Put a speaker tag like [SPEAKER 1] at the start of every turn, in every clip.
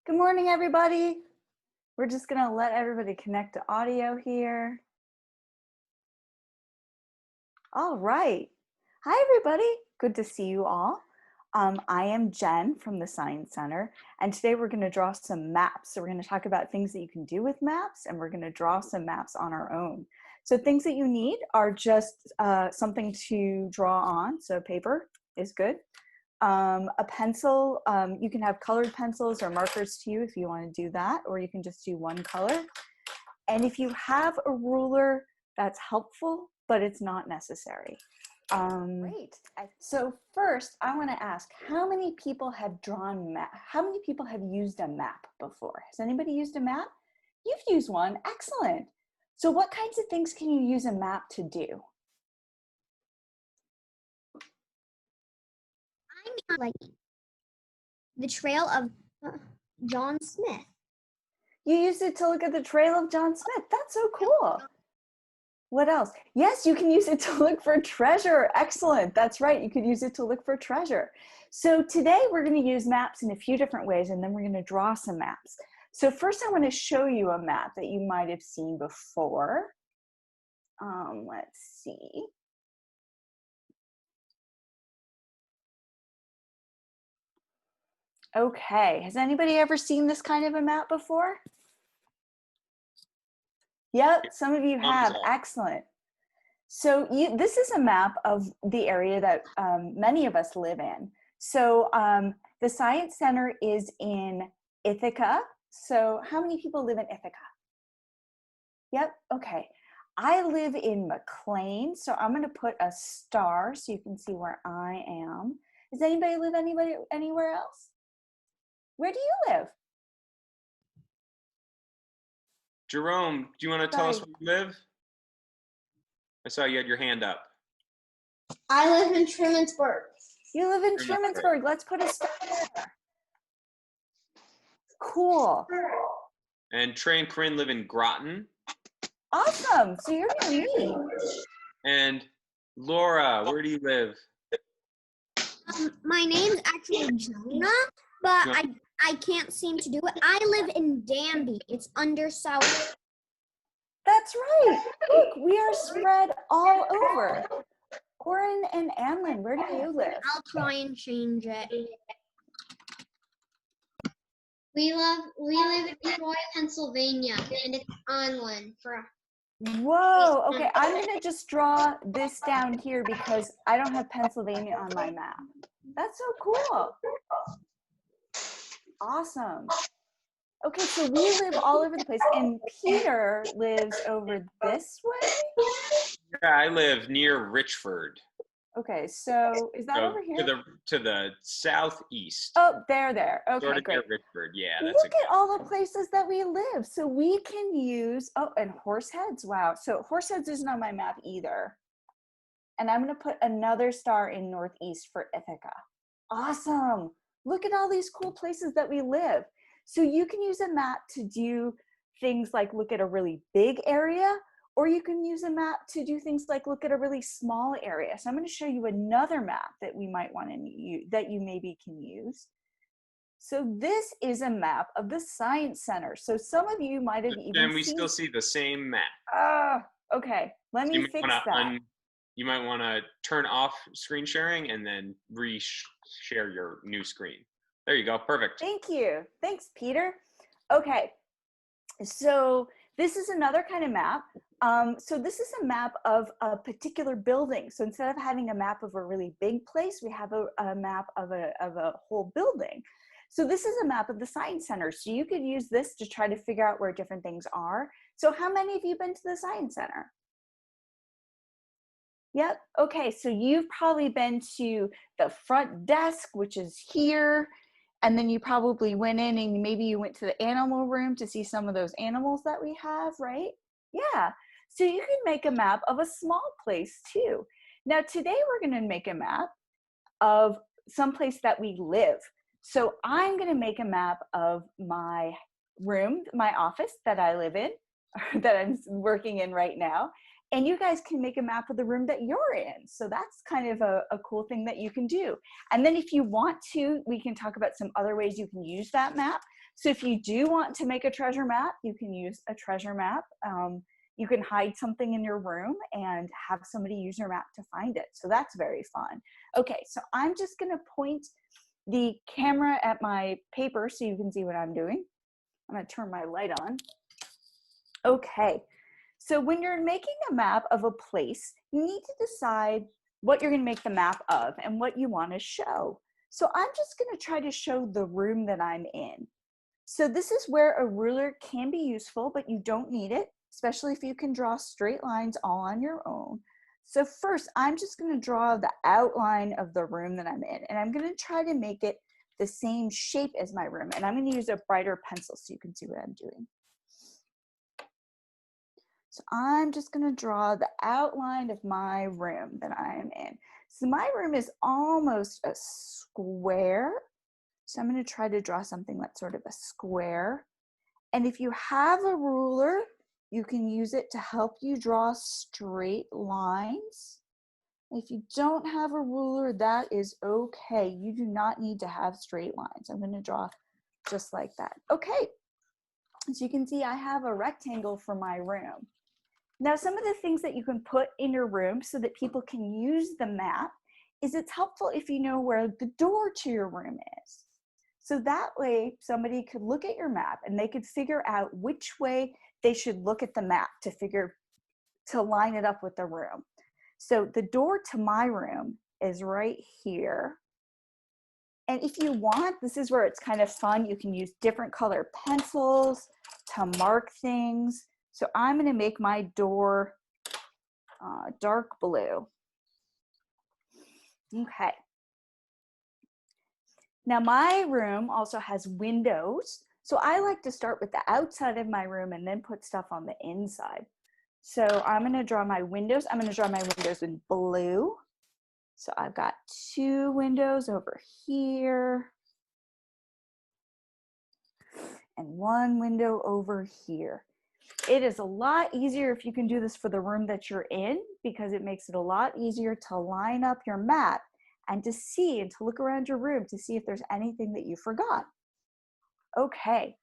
[SPEAKER 1] Good morning, everybody. We're just going to let everybody connect to audio here. All right. Hi, everybody. Good to see you all. I am Jen from the Science Center, and today we're going to draw some maps. So we're going to talk about things that you can do with maps, and we're going to draw some maps on our own. So things that you need are just something to draw on. So paper is good. A pencil, you can have colored pencils or markers too if you want to do that, or you can just do one color. And if you have a ruler, that's helpful, but it's not necessary. Great. So first, I want to ask, how many people have drawn map? How many people have used a map before? Has anybody used a map? You've used one. Excellent. So what kinds of things can you use a map to do?
[SPEAKER 2] Like the trail of John Smith.
[SPEAKER 1] You used it to look at the trail of John Smith. That's so cool. What else? Yes, you can use it to look for treasure. Excellent. That's right. You could use it to look for treasure. So today we're going to use maps in a few different ways, and then we're going to draw some maps. So first I want to show you a map that you might have seen before. Let's see. Okay, has anybody ever seen this kind of a map before? Yep, some of you have. Excellent. So this is a map of the area that many of us live in. So the Science Center is in Ithaca. So how many people live in Ithaca? Yep, okay. I live in McLean, so I'm going to put a star so you can see where I am. Does anybody live anywhere else? Where do you live?
[SPEAKER 3] Jerome, do you want to tell us where you live? I saw you had your hand up.
[SPEAKER 2] I live in Trumansburg.
[SPEAKER 1] You live in Trumansburg. Let's put a star there. Cool.
[SPEAKER 3] And Trey and Corinne live in Groton.
[SPEAKER 1] Awesome. So you're near me.
[SPEAKER 3] And Laura, where do you live?
[SPEAKER 2] My name's actually Jonah, but I can't seem to do it. I live in Danby. It's under South.
[SPEAKER 1] That's right. Look, we are spread all over. Corinne and Anlin, where do you live?
[SPEAKER 2] I'll try and change it. We live in Troy, Pennsylvania, and it's online for.
[SPEAKER 1] Whoa. Okay, I'm gonna just draw this down here because I don't have Pennsylvania on my map. That's so cool. Awesome. Okay, so we live all over the place, and Peter lives over this way?
[SPEAKER 3] Yeah, I live near Richford.
[SPEAKER 1] Okay, so is that over here?
[SPEAKER 3] To the southeast.
[SPEAKER 1] Oh, there. Okay,
[SPEAKER 3] sort of
[SPEAKER 1] great.
[SPEAKER 3] Near Richford, yeah.
[SPEAKER 1] Look at all the places that we live. So we can use, and Horseheads, wow. So Horseheads isn't on my map either. And I'm gonna put another star in northeast for Ithaca. Awesome. Look at all these cool places that we live. So you can use a map to do things like look at a really big area, or you can use a map to do things like look at a really small area. So I'm going to show you another map that we might want to use, that you maybe can use. So this is a map of the Science Center. So some of you might have even
[SPEAKER 3] And we still see the same map.
[SPEAKER 1] Okay. Let me fix that.
[SPEAKER 3] You might want to turn off screen sharing and then re-share your new screen. There you go. Perfect.
[SPEAKER 1] Thank you. Thanks, Peter. Okay. So this is another kind of map. So this is a map of a particular building. So instead of having a map of a really big place, we have a map of a whole building. So this is a map of the Science Center. So you could use this to try to figure out where different things are. So how many of you been to the Science Center? Yep. Okay. So you've probably been to the front desk, which is here. And then you probably went in and maybe you went to the animal room to see some of those animals that we have, right? Yeah. So you can make a map of a small place too. Now today we're going to make a map of some place that we live. So I'm going to make a map of my room, my office that I live in, that I'm working in right now. And you guys can make a map of the room that you're in. So that's kind of a cool thing that you can do. And then if you want to, we can talk about some other ways you can use that map. So if you do want to make a treasure map, you can use a treasure map. You can hide something in your room and have somebody use your map to find it. So that's very fun. Okay, so I'm just gonna point the camera at my paper so you can see what I'm doing. I'm gonna turn my light on. Okay, so when you're making a map of a place, you need to decide what you're gonna make the map of and what you wanna show. So I'm just gonna try to show the room that I'm in. So this is where a ruler can be useful, but you don't need it, especially if you can draw straight lines all on your own. So first, I'm just gonna draw the outline of the room that I'm in, and I'm gonna try to make it the same shape as my room. And I'm gonna use a brighter pencil so you can see what I'm doing. So I'm just gonna draw the outline of my room that I am in. So my room is almost a square. So I'm gonna try to draw something that's sort of a square. And if you have a ruler, you can use it to help you draw straight lines. If you don't have a ruler, that is okay. You do not need to have straight lines. I'm gonna draw just like that. Okay, as you can see, I have a rectangle for my room. Now, some of the things that you can put in your room so that people can use the map is it's helpful if you know where the door to your room is. So that way somebody could look at your map and they could figure out which way they should look at the map to line it up with the room. So the door to my room is right here. And if you want, this is where it's kind of fun. You can use different color pencils to mark things. So I'm gonna make my door dark blue. Okay. Now my room also has windows. So I like to start with the outside of my room and then put stuff on the inside. So I'm gonna draw my windows. I'm gonna draw my windows in blue. So I've got 2 windows over here and 1 window over here. It is a lot easier if you can do this for the room that you're in, because it makes it a lot easier to line up your map and to see and to look around your room to see if there's anything that you forgot. Okay,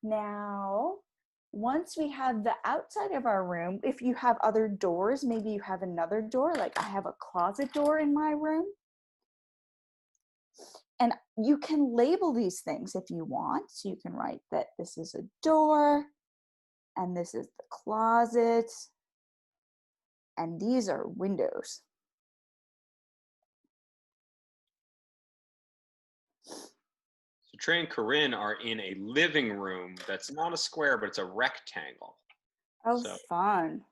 [SPEAKER 1] now once we have the outside of our room, if you have other doors, maybe you have another door, like I have a closet door in my room. And you can label these things if you want. So you can write that this is a door, and this is the closet, and these are windows.
[SPEAKER 3] So Trey and Corinne are in a living room that's not a square, but it's a rectangle.
[SPEAKER 1] Oh,
[SPEAKER 3] So
[SPEAKER 1] fun.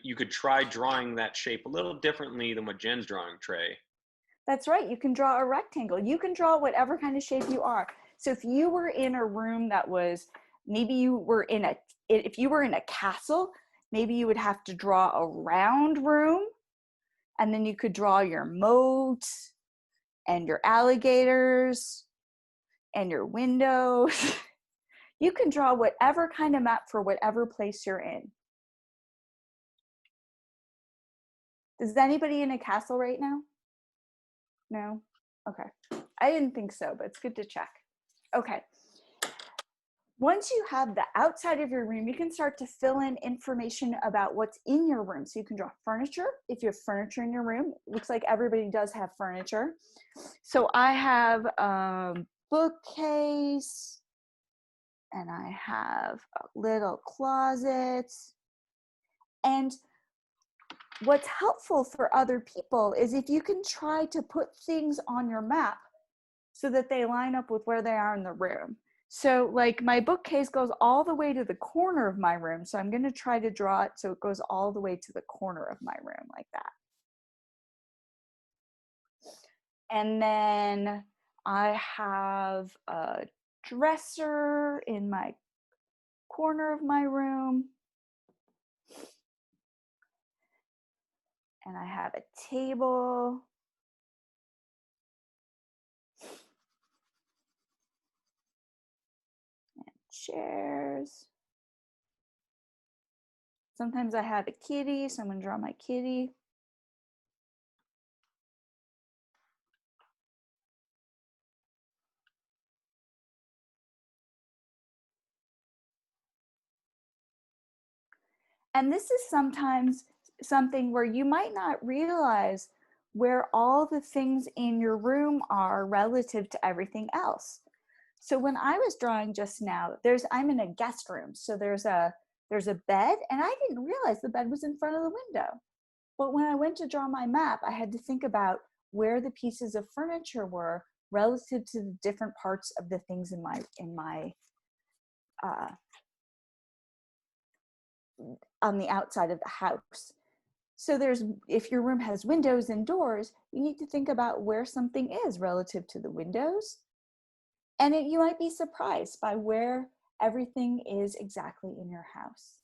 [SPEAKER 3] you could try drawing that shape a little differently than what Jen's drawing, Trey.
[SPEAKER 1] That's right, you can draw a rectangle. You can draw whatever kind of shape you are. So if you were in a room that was, maybe you were in a, if you were in a castle, maybe you would have to draw a round room, and then you could draw your moat and your alligators and your windows. You can draw whatever kind of map for whatever place you're in. Is anybody in a castle right now? No? Okay. I didn't think so, but it's good to check. Okay. Once you have the outside of your room, you can start to fill in information about what's in your room. So you can draw furniture. If you have furniture in your room, looks like everybody does have furniture. So I have a bookcase, and I have a little closet. And what's helpful for other people is if you can try to put things on your map so that they line up with where they are in the room. So like my bookcase goes all the way to the corner of my room. So I'm going to try to draw it so it goes all the way to the corner of my room like that. And then I have a dresser in my corner of my room. And I have a table. And chairs. Sometimes I have a kitty, so I'm going to draw my kitty. And this is sometimes something where you might not realize where all the things in your room are relative to everything else. So when I was drawing just now, I'm in a guest room. So there's a bed, and I didn't realize the bed was in front of the window. But when I went to draw my map, I had to think about where the pieces of furniture were relative to the different parts of the things in my on the outside of the house. So if your room has windows and doors, you need to think about where something is relative to the windows. And you might be surprised by where everything is exactly in your house.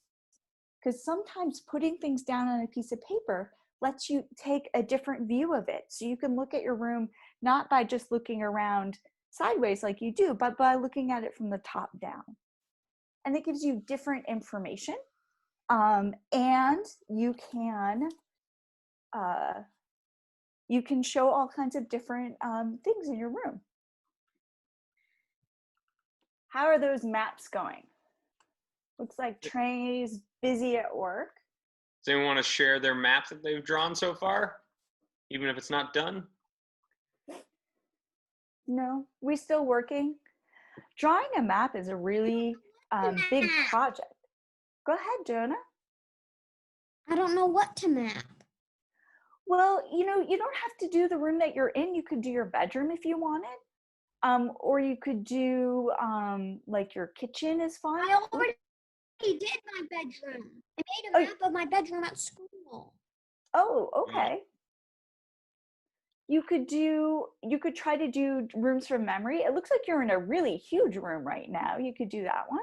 [SPEAKER 1] Because sometimes putting things down on a piece of paper lets you take a different view of it. So you can look at your room not by just looking around sideways like you do, but by looking at it from the top down. And it gives you different information. And you can show all kinds of different things in your room. How are those maps going? Looks like Trey's busy at work.
[SPEAKER 3] Does anyone want to share their map that they've drawn so far, even if it's not done?
[SPEAKER 1] No, we're still working. Drawing a map is a really big project. Go ahead, Jonah.
[SPEAKER 2] I don't know what to map.
[SPEAKER 1] Well, you don't have to do the room that you're in. You could do your bedroom if you wanted. Or you could do like your kitchen is fine.
[SPEAKER 2] I already did my bedroom. I made a map of my bedroom at school.
[SPEAKER 1] Oh, okay. You could try to do rooms from memory. It looks like you're in a really huge room right now. You could do that one.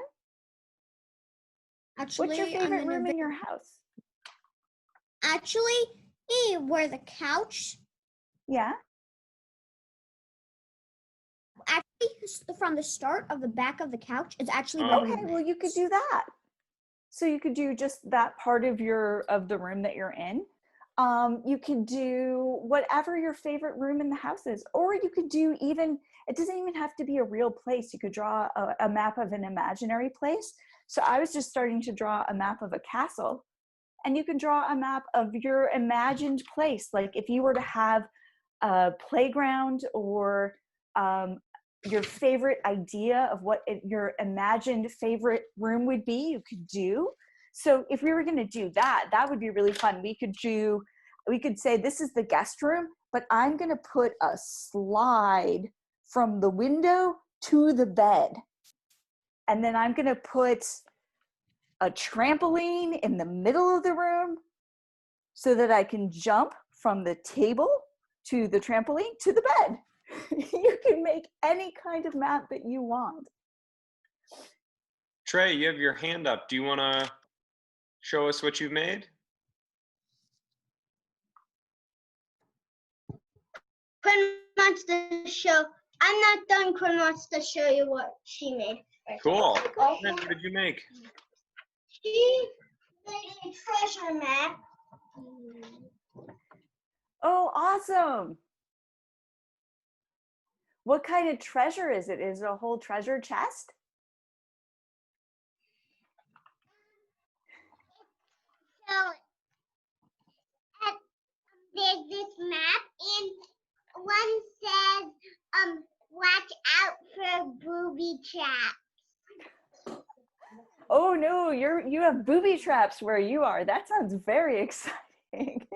[SPEAKER 2] Actually,
[SPEAKER 1] what's your favorite room in your house?
[SPEAKER 2] Actually, where the couch.
[SPEAKER 1] Yeah.
[SPEAKER 2] Actually, from the start of the back of the couch is actually
[SPEAKER 1] okay. Well, you could do that. So you could do just that part of the room that you're in. You could do whatever your favorite room in the house is, or you could do it doesn't even have to be a real place. You could draw a map of an imaginary place. So I was just starting to draw a map of a castle, and you can draw a map of your imagined place. Like if you were to have a playground or your favorite idea of what your imagined favorite room would be, you could do. So if we were going to do that, that would be really fun. We could say this is the guest room, but I'm going to put a slide from the window to the bed. And then I'm going to put a trampoline in the middle of the room so that I can jump from the table to the trampoline to the bed. You can make any kind of map that you want.
[SPEAKER 3] Trey, you have your hand up. Do you want to show us what you've made?
[SPEAKER 4] Quinn wants to show. I'm not done. Quinn wants to show you what she made.
[SPEAKER 3] Cool. What did you make?
[SPEAKER 4] She made a treasure map.
[SPEAKER 1] Oh, awesome. What kind of treasure is it? Is it a whole treasure chest?
[SPEAKER 4] So there's this map, and one says, watch out for booby traps.
[SPEAKER 1] Oh no, you have booby traps where you are. That sounds very exciting.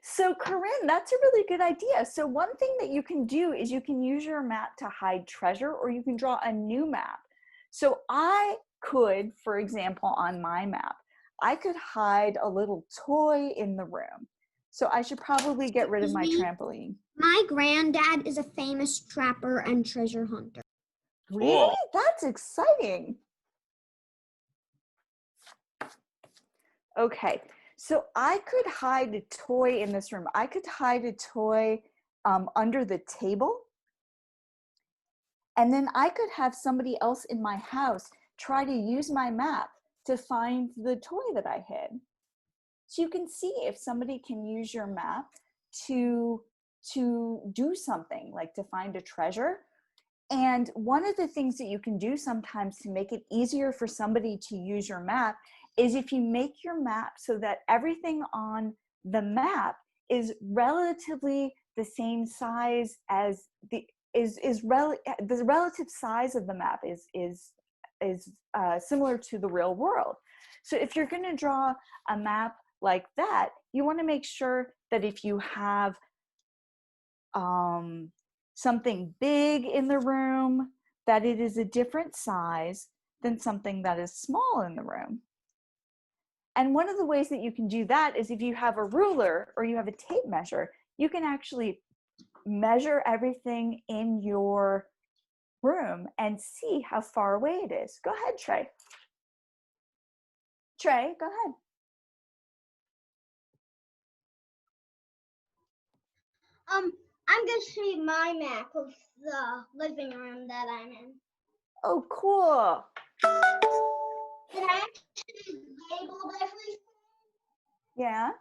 [SPEAKER 1] So Corinne, that's a really good idea. So one thing that you can do is you can use your map to hide treasure, or you can draw a new map. So I could, for example, on my map, I could hide a little toy in the room. So I should probably get rid of my trampoline.
[SPEAKER 2] My granddad is a famous trapper and treasure hunter.
[SPEAKER 1] Really?
[SPEAKER 3] Cool.
[SPEAKER 1] That's exciting. Okay, so I could hide a toy in this room. I could hide a toy under the table. And then I could have somebody else in my house try to use my map to find the toy that I hid. So you can see if somebody can use your map to do something, like to find a treasure. And one of the things that you can do sometimes to make it easier for somebody to use your map is if you make your map so that everything on the map is relatively the same size as the relative size of the map is similar to the real world. So if you're going to draw a map like that, you want to make sure that if you have something big in the room, that it is a different size than something that is small in the room. And one of the ways that you can do that is if you have a ruler or you have a tape measure, you can actually measure everything in your room and see how far away it is. Go ahead, Trey. Trey, go ahead.
[SPEAKER 4] I'm gonna show you my map of the living room that I'm in.
[SPEAKER 1] Oh, cool.
[SPEAKER 4] Did I actually label everything?
[SPEAKER 1] Yeah.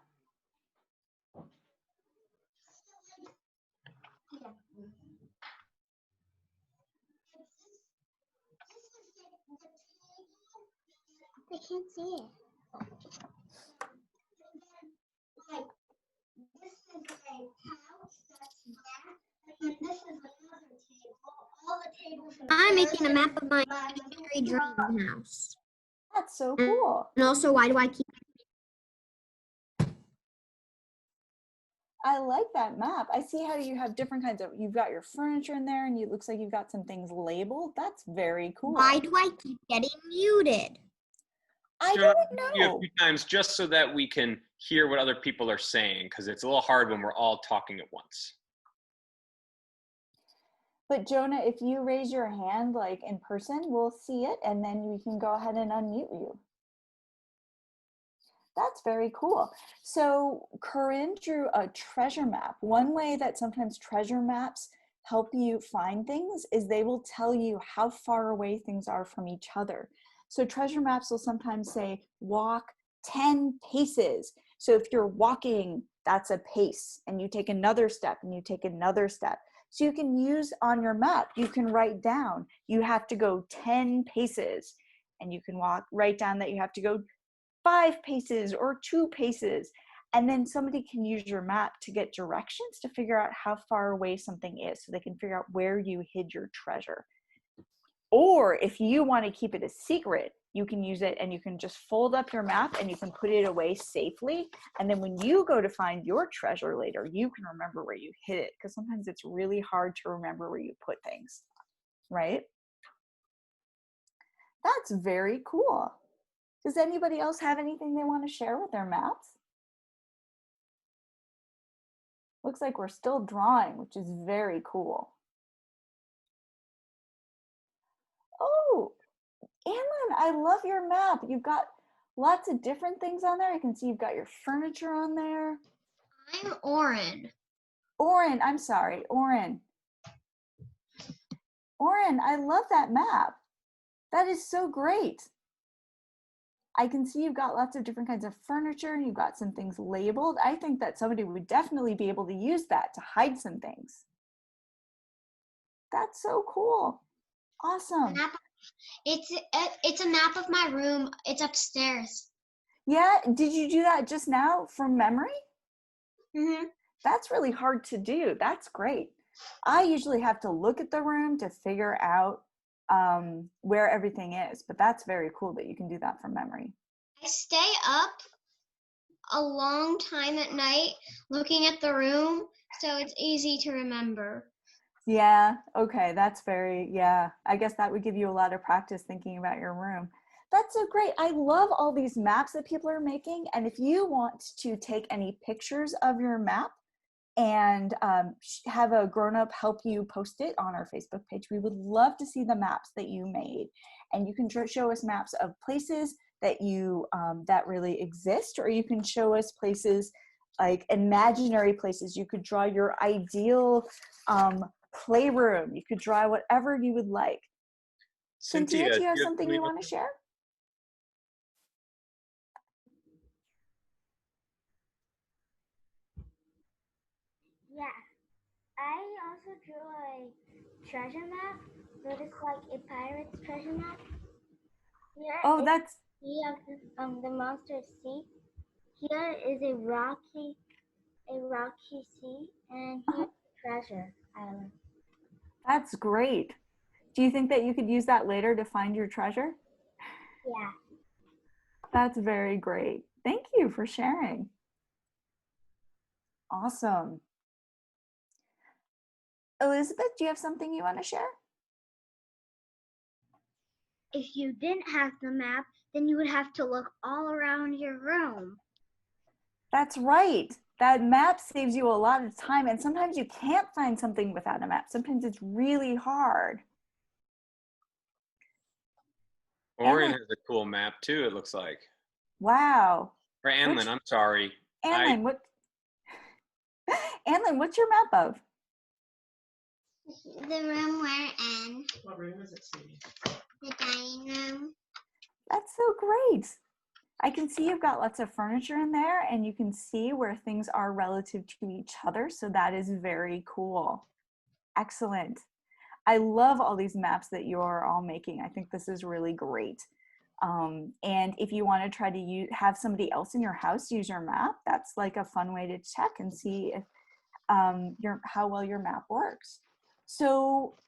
[SPEAKER 4] Yeah. I can't see it. Like, this is a couch that's black, and then this is another table. All the tables.
[SPEAKER 2] I'm making a map of my
[SPEAKER 4] my
[SPEAKER 2] imaginary dream house.
[SPEAKER 1] That's so cool.
[SPEAKER 2] And also, why do I keep?
[SPEAKER 1] I like that map. I see how you have different kinds of, you've got your furniture in there and it looks like you've got some things labeled. That's very cool.
[SPEAKER 2] Why do I keep getting muted?
[SPEAKER 1] I
[SPEAKER 3] Jonah,
[SPEAKER 1] don't
[SPEAKER 3] you a
[SPEAKER 1] know.
[SPEAKER 3] few times just so that we can hear what other people are saying, because it's a little hard when we're all talking at once.
[SPEAKER 1] But Jonah, if you raise your hand like in person, we'll see it and then we can go ahead and unmute you. That's very cool. So Corinne drew a treasure map. One way that sometimes treasure maps help you find things is they will tell you how far away things are from each other. So treasure maps will sometimes say walk 10 paces. So if you're walking, that's a pace, and you take another step and you take another step. So you can use on your map, you can write down, you have to go 10 paces, and you can write down that you have to go 5 paces or 2 paces. And then somebody can use your map to get directions to figure out how far away something is so they can figure out where you hid your treasure. Or if you want to keep it a secret, you can use it and you can just fold up your map and you can put it away safely. And then when you go to find your treasure later, you can remember where you hid it, because sometimes it's really hard to remember where you put things, right? That's very cool. Does anybody else have anything they want to share with their maps? Looks like we're still drawing, which is very cool. Oh, Anlin, I love your map. You've got lots of different things on there. I can see you've got your furniture on there.
[SPEAKER 2] I'm Oren.
[SPEAKER 1] Oren, I'm sorry, Oren. Oren, I love that map. That is so great. I can see you've got lots of different kinds of furniture and you've got some things labeled. I think that somebody would definitely be able to use that to hide some things. That's so cool. Awesome.
[SPEAKER 2] It's a map of my room. It's upstairs.
[SPEAKER 1] Yeah, did you do that just now from memory?
[SPEAKER 2] Mm-hmm.
[SPEAKER 1] That's really hard to do. That's great. I usually have to look at the room to figure out where everything is, but that's very cool that you can do that from memory.
[SPEAKER 2] I stay up a long time at night looking at the room, so it's easy to remember.
[SPEAKER 1] Yeah, okay, that's very, yeah, I guess that would give you a lot of practice thinking about your room. That's so great. I love all these maps that people are making, and if you want to take any pictures of your map and have a grown-up help you post it on our Facebook page, we would love to see the maps that you made. And you can show us maps of places that you that really exist, or you can show us places like imaginary places. You could draw your ideal playroom. You could draw whatever you would like. Cynthia, do you have something you want to share?
[SPEAKER 4] I also drew a treasure map, but it's like a pirate's treasure map. Here
[SPEAKER 1] Oh,
[SPEAKER 4] is
[SPEAKER 1] that's
[SPEAKER 4] sea of the monster sea. Here is a rocky sea, and here's the treasure island.
[SPEAKER 1] that's great. Do you think that you could use that later to find your treasure?
[SPEAKER 4] Yeah.
[SPEAKER 1] That's very great. Thank you for sharing. Awesome. Elizabeth, do you have something you want to share?
[SPEAKER 4] If you didn't have the map, then you would have to look all around your room.
[SPEAKER 1] That's right. That map saves you a lot of time, and sometimes you can't find something without a map. Sometimes it's really hard.
[SPEAKER 3] Orion
[SPEAKER 1] Anlin,
[SPEAKER 3] has a cool map too, it looks like.
[SPEAKER 1] wow.
[SPEAKER 3] Or Anlin, I'm sorry.
[SPEAKER 1] Anlin, what? Anlin, what's your map of?
[SPEAKER 2] The room we're in,
[SPEAKER 5] What room is it, sweetie?
[SPEAKER 2] the dining room.
[SPEAKER 1] That's so great. I can see you've got lots of furniture in there, and you can see where things are relative to each other. So that is very cool. Excellent. I love all these maps that you're all making. I think this is really great. And if you want to try to have somebody else in your house use your map, that's like a fun way to check and see if how well your map works. So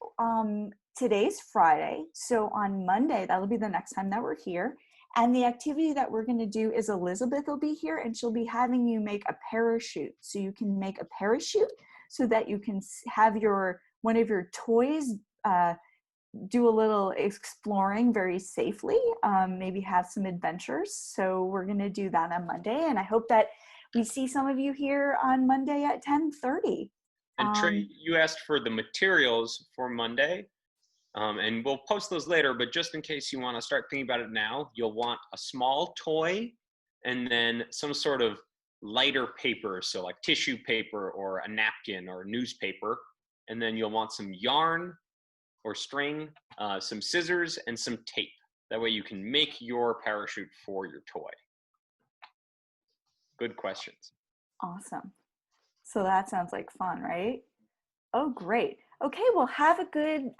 [SPEAKER 1] today's Friday. So on Monday, that'll be the next time that we're here. And the activity that we're going to do is Elizabeth will be here, and she'll be having you make a parachute. So you can make a parachute so that you can have one of your toys do a little exploring very safely, maybe have some adventures. So we're going to do that on Monday, and I hope that we see some of you here on Monday at 10:30.
[SPEAKER 3] And Trey, you asked for the materials for Monday, and we'll post those later, but just in case you want to start thinking about it now, you'll want a small toy and then some sort of lighter paper, so like tissue paper or a napkin or newspaper, and then you'll want some yarn or string, some scissors, and some tape. That way you can make your parachute for your toy. Good questions.
[SPEAKER 1] Awesome. So that sounds like fun, right? Oh, great. Okay, well, have a good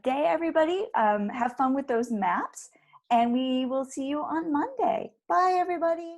[SPEAKER 1] day, everybody. Have fun with those maps, and we will see you on Monday. Bye, everybody.